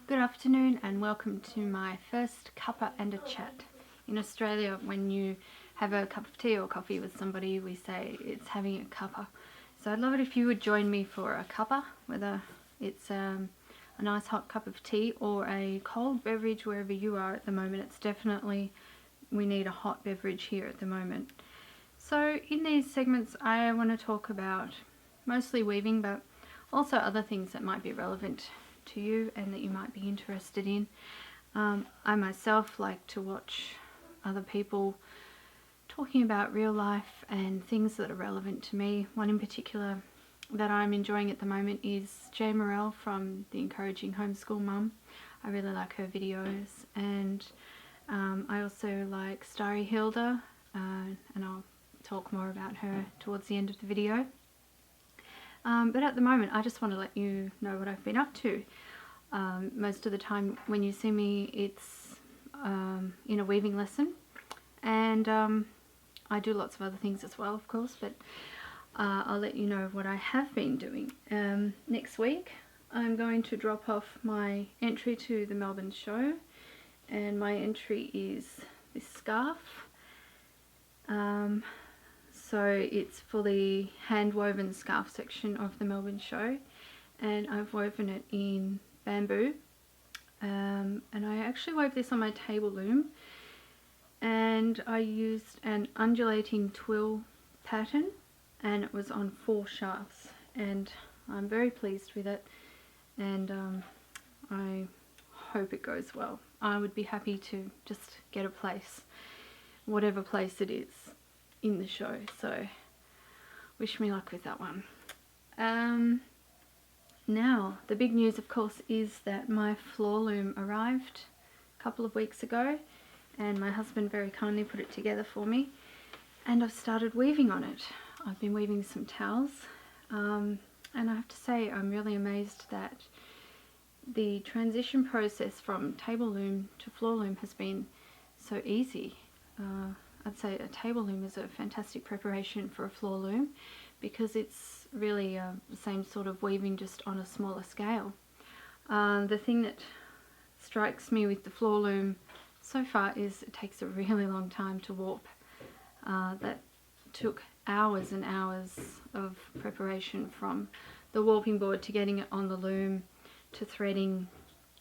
Good afternoon and welcome to my first cuppa and a chat. In Australia, when you have a cup of tea or coffee with somebody, we say it's having a cuppa. So I'd love it if you would join me for a cuppa, whether it's a nice hot cup of tea or a cold beverage wherever you are at the moment. It's definitely, we need a hot beverage here at the moment. So in these segments I want to talk about mostly weaving, but also other things that might be relevant to you and that you might be interested in. I myself like to watch other people talking about real life and things that are relevant to me. One in particular that I'm enjoying at the moment is Jay Morrell from the Encouraging Homeschool Mum. I really like her videos, and I also like Starry Hilda, and I'll talk more about her towards the end of the video. But at the moment I just want to let you know what I've been up to. Most of the time when you see me, it's in a weaving lesson, and I do lots of other things as well, of course, but I'll let you know what I have been doing. Next week I'm going to drop off my entry to the Melbourne show, and my entry is this scarf. So it's for the hand woven scarf section of the Melbourne show, and I've woven it in bamboo, and I actually wove this on my table loom, and I used an undulating twill pattern, and it was on 4 shafts, and I'm very pleased with it, and I hope it goes well. I would be happy to just get a place, whatever place it is, in the show, so wish me luck with that one. Now the big news, of course, is that my floor loom arrived a couple of weeks ago, and my husband very kindly put it together for me, and I've started weaving on it. I've been weaving some towels, and I have to say I'm really amazed that the transition process from table loom to floor loom has been so easy. I'd say a table loom is a fantastic preparation for a floor loom because it's really the same sort of weaving, just on a smaller scale. The thing that strikes me with the floor loom so far is it takes a really long time to warp. That took hours and hours of preparation, from the warping board to getting it on the loom to threading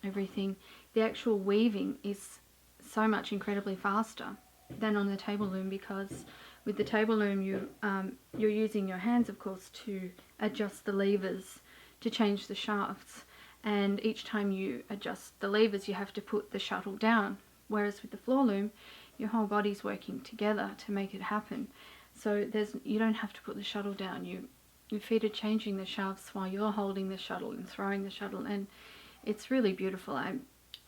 everything. The actual weaving is so much incredibly faster than on the table loom, because with the table loom you're using your hands, of course, to adjust the levers to change the shafts, and each time you adjust the levers you have to put the shuttle down, whereas with the floor loom your whole body's working together to make it happen. So you don't have to put the shuttle down, your feet are changing the shafts while you're holding the shuttle and throwing the shuttle, and it's really beautiful. I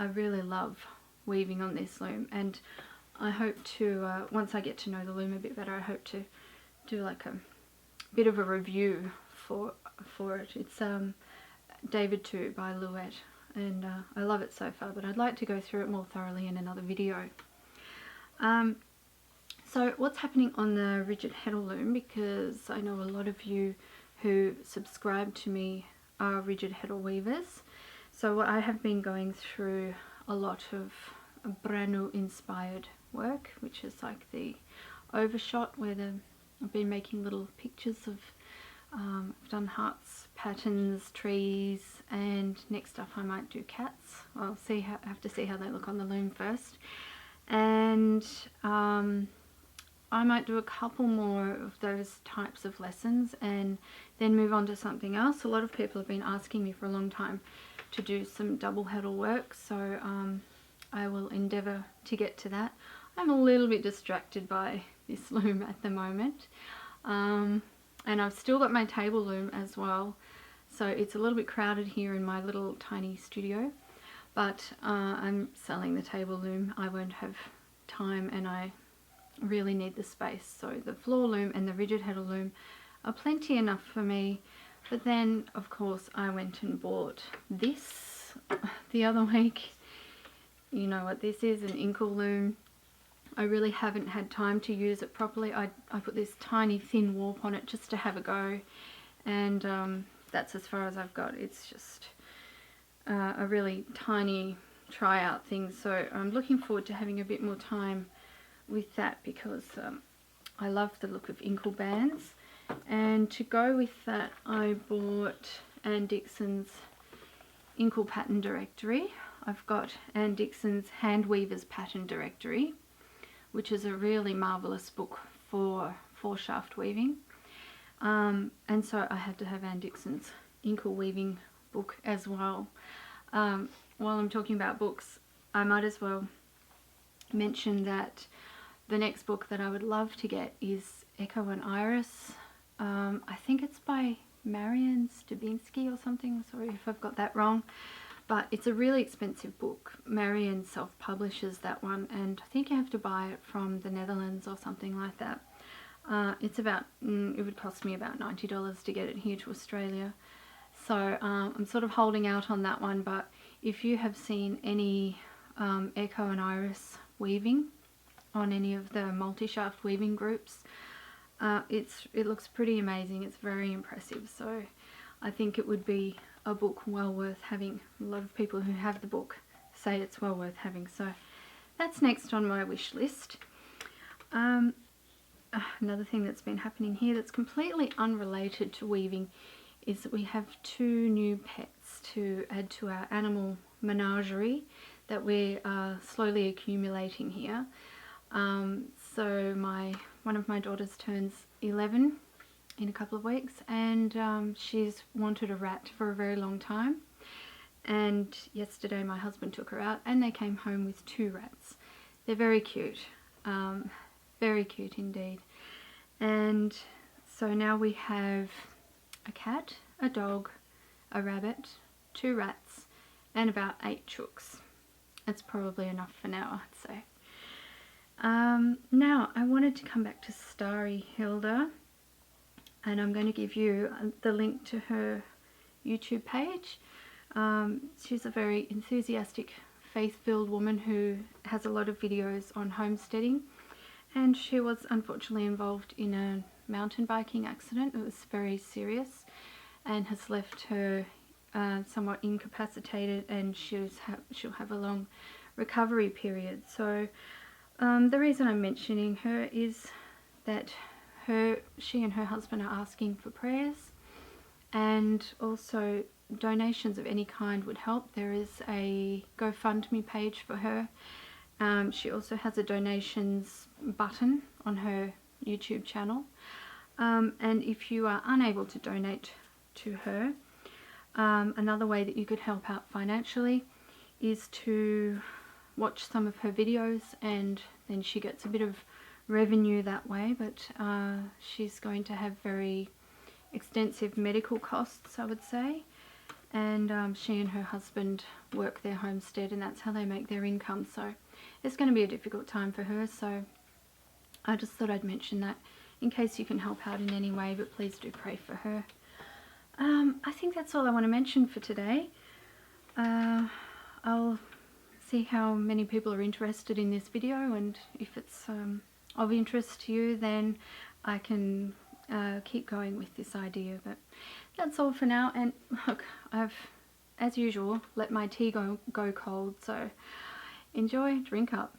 really love weaving on this loom, and I hope to, once I get to know the loom a bit better, I hope to do like a bit of a review for it. It's David 2 by Louette, and I love it so far, but I'd like to go through it more thoroughly in another video. So what's happening on the rigid heddle loom, because I know a lot of you who subscribe to me are rigid heddle weavers. So I have been going through a lot of brand new inspired work, which is like the overshot, where I've been making little pictures of, I've done hearts, patterns, trees, and next up I might do cats. I'll see how, I have to see how they look on the loom first, and I might do a couple more of those types of lessons and then move on to something else. A lot of people have been asking me for a long time to do some double heddle work, so I will endeavour to get to that. I'm a little bit distracted by this loom at the moment, and I've still got my table loom as well, so it's a little bit crowded here in my little tiny studio, but I'm selling the table loom. I won't have time, and I really need the space, so the floor loom and the rigid heddle loom are plenty enough for me. But then of course I went and bought this the other week. You know what this is, an Inca loom. I really haven't had time to use it properly. I put this tiny thin warp on it just to have a go, and that's as far as I've got. It's just a really tiny tryout thing, so I'm looking forward to having a bit more time with that, because I love the look of inkle bands. And to go with that, I bought Anne Dixon's Inkle Pattern Directory. I've got Anne Dixon's Hand Weaver's Pattern Directory, which is a really marvellous book for shaft weaving. And so I had to have Anne Dixon's Inkle Weaving book as well. While I'm talking about books, I might as well mention that the next book that I would love to get is Echo and Iris. I think it's by Marian Stabinsky or something. Sorry if I've got that wrong. But it's a really expensive book. Marian self-publishes that one, and I think you have to buy it from the Netherlands or something like that. It's about, it would cost me about $90 to get it here to Australia. So I'm sort of holding out on that one, but if you have seen any Echo and Iris weaving on any of the multi-shaft weaving groups, it looks pretty amazing. It's very impressive, so I think it would be a book well worth having. A lot of people who have the book say it's well worth having, so that's next on my wish list. Another thing that's been happening here that's completely unrelated to weaving is that we have 2 new pets to add to our animal menagerie that we are slowly accumulating here. So one of my daughters turns 11 in a couple of weeks, and she's wanted a rat for a very long time, and yesterday my husband took her out and they came home with 2 rats. They're very cute, very cute indeed. And so now we have a cat, a dog, a rabbit, 2 rats, and about 8 chooks. That's probably enough for now, I'd say. Now I wanted to come back to Starry Hilda, and I'm going to give you the link to her YouTube page. She's a very enthusiastic, faith-filled woman who has a lot of videos on homesteading, and she was unfortunately involved in a mountain biking accident. It was very serious and has left her somewhat incapacitated, and she'll have a long recovery period. So the reason I'm mentioning her is that she and her husband are asking for prayers, and also donations of any kind would help. There is a GoFundMe page for her. She also has a donations button on her YouTube channel, and if you are unable to donate to her, another way that you could help out financially is to watch some of her videos, and then she gets a bit of revenue that way. But she's going to have very extensive medical costs, I would say, and she and her husband work their homestead, and that's how they make their income. So it's going to be a difficult time for her, so I just thought I'd mention that in case you can help out in any way, but please do pray for her. I think that's all I want to mention for today. I'll see how many people are interested in this video, and if it's of interest to you, then I can keep going with this idea. But that's all for now, and look, I've, as usual, let my tea go cold, so enjoy, drink up.